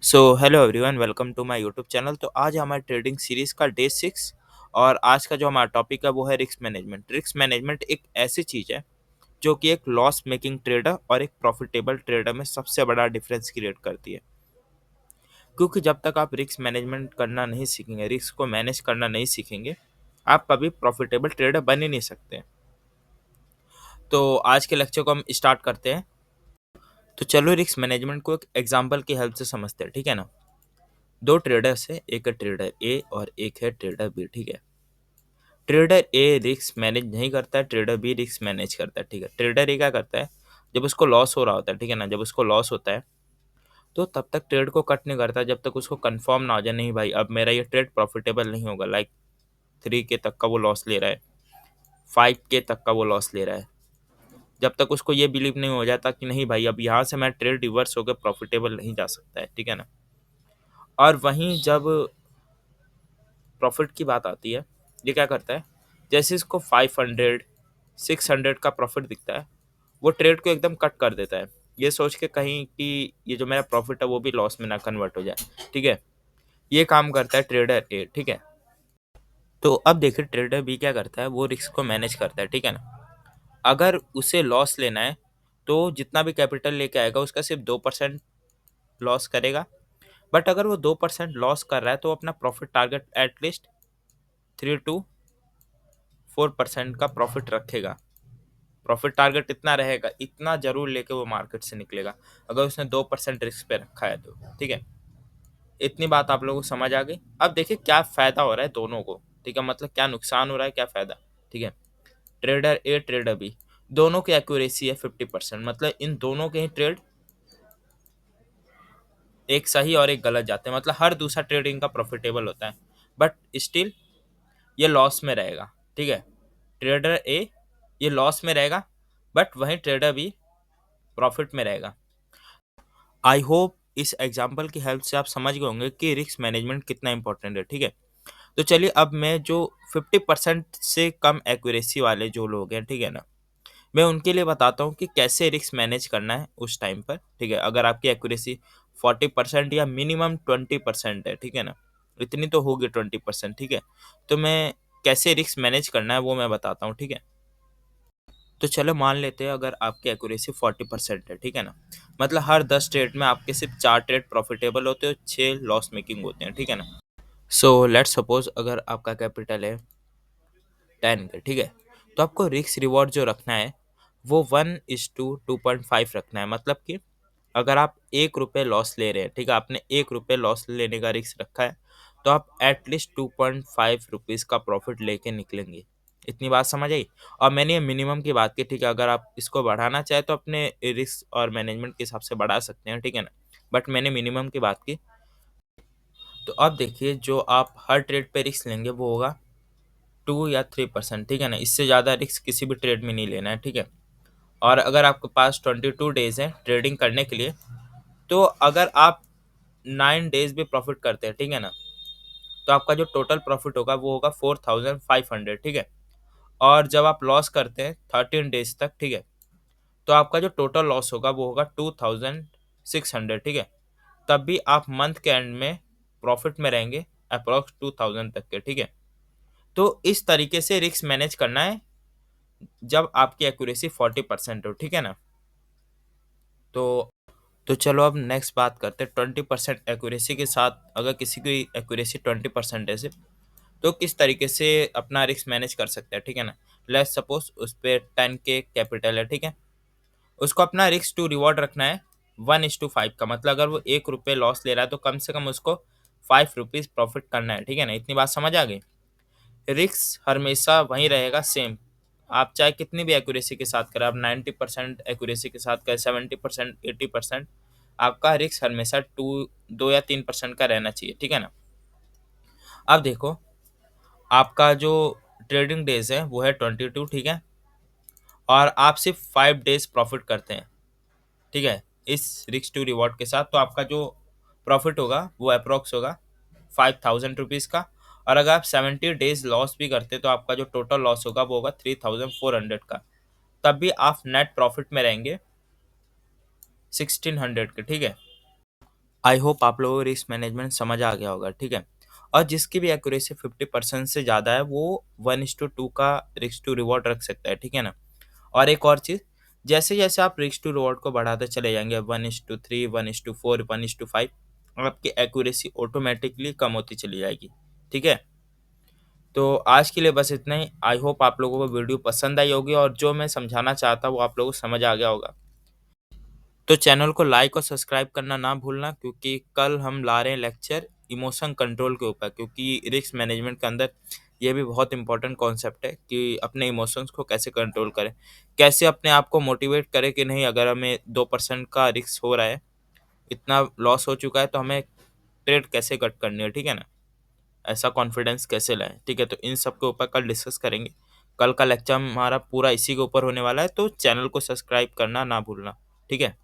So hello everyone, welcome to my YouTube channel. तो आज हमारे ट्रेडिंग सीरीज का डे 6 और आज का जो हमारा टॉपिक है वो है रिस्क मैनेजमेंट। रिस्क मैनेजमेंट एक ऐसी चीज़ है जो कि एक लॉस मेकिंग ट्रेडर और एक प्रॉफिटेबल ट्रेडर में सबसे बड़ा डिफरेंस क्रिएट करती है। क्योंकि जब तक आप रिस्क मैनेजमेंट करना नहीं सीखेंगे, रिस्क को मैनेज करना नहीं सीखेंगे, आप कभी प्रॉफिटेबल ट्रेडर बन ही नहीं सकते। तो आज के लेक्चर को हम स्टार्ट करते हैं। तो चलो रिस्क मैनेजमेंट को एक एग्जाम्पल की हेल्प से समझते हैं, ठीक है ना। दो ट्रेडर्स है, एक है ट्रेडर ए और एक है ट्रेडर बी, ठीक है। ट्रेडर ए रिस्क मैनेज नहीं करता है, ट्रेडर बी रिस्क मैनेज करता है, ठीक है। ट्रेडर ए क्या करता है, जब उसको लॉस हो रहा होता है, ठीक है ना, जब उसको लॉस होता है तो तब तक ट्रेड को कट नहीं करता जब तक उसको कंफर्म ना हो जाए, नहीं भाई अब मेरा ये ट्रेड प्रॉफिटेबल नहीं होगा। लाइक 3 के तक का वो लॉस ले रहा है, 5 के तक का वो लॉस ले रहा है। जब तक उसको ये बिलीव नहीं हो जाता कि नहीं भाई अब यहाँ से मैं ट्रेड रिवर्स होकर प्रॉफिटेबल नहीं जा सकता है, ठीक है ना। और वहीं जब प्रॉफिट की बात आती है, ये क्या करता है, जैसे इसको 500 600 का प्रॉफिट दिखता है, वो ट्रेड को एकदम कट कर देता है, ये सोच के कहीं कि ये जो मेरा प्रॉफिट है वो भी लॉस में ना कन्वर्ट हो जाए, ठीक है। ये काम करता है ट्रेडर ए, ठीक है। तो अब देखिए ट्रेडर बी क्या करता है, वो रिस्क को मैनेज करता है, ठीक है ना। अगर उसे लॉस लेना है तो जितना भी कैपिटल लेके आएगा उसका सिर्फ 2% लॉस करेगा। बट अगर वो 2% लॉस कर रहा है तो अपना प्रॉफिट टारगेट एटलीस्ट 3 to 4% का प्रॉफिट रखेगा। प्रॉफिट टारगेट इतना रहेगा, इतना जरूर लेके वो मार्केट से निकलेगा अगर उसने 2% रिस्क पे रखा है तो, ठीक है। इतनी बात आप लोगों को समझ आ गई। अब देखिए क्या फायदा हो रहा है दोनों को, ठीक है, मतलब क्या नुकसान हो रहा है, क्या फायदा, ठीक है। ट्रेडर ए ट्रेडर बी दोनों की एक्यूरेसी है 50%, मतलब इन दोनों के ही ट्रेड एक सही और एक गलत जाते हैं, मतलब हर दूसरा ट्रेड इनका प्रॉफिटेबल होता है। बट स्टिल ये लॉस में रहेगा, ठीक है। ट्रेडर ए ये लॉस में रहेगा, बट वहीं ट्रेडर बी प्रॉफिट में रहेगा। आई होप इस एग्जाम्पल की हेल्प से आप समझ गए होंगे कि रिस्क मैनेजमेंट कितना इंपॉर्टेंट है, ठीक है। तो चलिए अब मैं जो 50% से कम एक्यूरेसी वाले जो लोग हैं, ठीक है ना, मैं उनके लिए बताता हूँ कि कैसे रिस्क मैनेज करना है उस टाइम पर, ठीक है। अगर आपकी एक्यूरेसी 40% या मिनिमम 20% है, ठीक है ना, इतनी तो होगी 20%, ठीक है। तो मैं कैसे रिस्क मैनेज करना है वो मैं बताता हूँ, ठीक है। तो चलो मान लेते हैं अगर आपकी एक्यूरेसी 40% है, ठीक है ना, मतलब हर 10 ट्रेड में आपके सिर्फ 4 ट्रेड प्रॉफिटेबल होते हैं और 6 लॉस मेकिंग होते हैं, ठीक है ना। सो लेट्स सपोज अगर आपका कैपिटल है 10 का, ठीक है। तो आपको रिस्क रिवॉर्ड जो रखना है वो 1:2.5 रखना है। मतलब कि अगर आप 1 रुपये लॉस ले रहे हैं, ठीक है, आपने 1 रुपये लॉस लेने का रिस्क रखा है, तो आप एटलीस्ट 2.5 रुपीज़ का प्रॉफिट लेके निकलेंगे। इतनी बात समझ आई। और मैंने ये मिनिमम की बात की, ठीक है। अगर आप इसको बढ़ाना चाहे तो अपने रिस्क और मैनेजमेंट के हिसाब से बढ़ा सकते हैं, ठीक है ना, बट मैंने मिनिमम की बात की। तो अब देखिए जो आप हर ट्रेड पे रिस्क लेंगे वो होगा 2 या 3%, ठीक है ना, इससे ज़्यादा रिस्क किसी भी ट्रेड में नहीं लेना है, ठीक है। और अगर आपके पास 22 डेज है ट्रेडिंग करने के लिए, तो अगर आप 9 डेज भी प्रॉफिट करते हैं, ठीक है ना, तो आपका जो टोटल प्रॉफिट होगा वो होगा 4500, ठीक है। और जब आप लॉस करते हैं 13 डेज तक, ठीक है, तो आपका जो टोटल लॉस होगा वो होगा 2600, ठीक है। तब भी आप मंथ के एंड में प्रॉफिट में रहेंगे अप्रोक्स 2000 तक के, ठीक है। तो इस तरीके से रिस्क मैनेज करना है जब आपकी एक्यूरेसी 40% हो, ठीक है ना। तो तो चलो अब नेक्स्ट बात करते हैं 20% एक्यूरेसी के साथ। अगर किसी की एक्यूरेसी 20% है सिर्फ, तो किस तरीके से अपना रिस्क मैनेज कर सकते हैं, ठीक है ना। लेट्स सपोज उस पर 10 के कैपिटल है, ठीक है। उसको अपना रिस्क टू रिवॉर्ड रखना है 1:5 का, मतलब अगर वो 1 रुपये लॉस ले रहा है तो कम से कम उसको 5 रुपीज़ प्रॉफिट करना है, ठीक है ना। इतनी बात समझ आ गई। रिस्क हमेशा वहीं रहेगा सेम, आप चाहे कितनी भी एक्यूरेसी के साथ करें, आप 90% एक्यूरेसी के साथ करें, 70%, 80%, आपका रिस्क हमेशा 2 या 3% का रहना चाहिए, ठीक है ना। अब देखो आपका जो ट्रेडिंग डेज है वो है 22, ठीक है। और आप सिर्फ 5 डेज प्रॉफिट करते हैं, ठीक है, इस रिस्क टू रिवॉर्ड के साथ, तो आपका जो प्रॉफिट होगा वो अप्रोक्स होगा 5000 रुपीज़ का। और अगर आप 70 डेज लॉस भी करते तो आपका जो टोटल लॉस होगा वो होगा 3400 का। तब भी आप नेट प्रॉफिट में रहेंगे 1600 के, ठीक है। आई होप आप लोगों को रिस्क मैनेजमेंट समझ आ गया होगा, ठीक है। और जिसकी भी एक्यूरेसी 50% से ज़्यादा है वो 1:2 का रिस्क टू रिवॉर्ड रख सकता है, ठीक है ना। और एक और चीज़, जैसे जैसे आप रिस्क टू रिवॉर्ड को बढ़ाते चले जाएंगे 1:3, 1:4, 1:5, आपकी एक्यूरेसी ऑटोमेटिकली कम होती चली जाएगी, ठीक है। तो आज के लिए बस इतना ही। आई होप आप लोगों को वीडियो पसंद आई होगी और जो मैं समझाना चाहता वो आप लोगों को समझ आ गया होगा। तो चैनल को लाइक और सब्सक्राइब करना ना भूलना, क्योंकि कल हम ला रहे हैं लेक्चर इमोशन कंट्रोल के ऊपर, क्योंकि रिस्क मैनेजमेंट के अंदर ये भी बहुत इंपॉर्टेंट कॉन्सेप्ट है कि अपने इमोशंस को कैसे कंट्रोल करें, कैसे अपने आप को मोटिवेट करें कि नहीं, अगर हमें 2% का रिस्क हो रहा है, इतना लॉस हो चुका है, तो हमें ट्रेड कैसे कट करनी है, ठीक है ना। ऐसा कॉन्फिडेंस कैसे लाएं, ठीक है। तो इन सब के ऊपर कल डिस्कस करेंगे। कल का लेक्चर हमारा पूरा इसी के ऊपर होने वाला है, तो चैनल को सब्सक्राइब करना ना भूलना, ठीक है।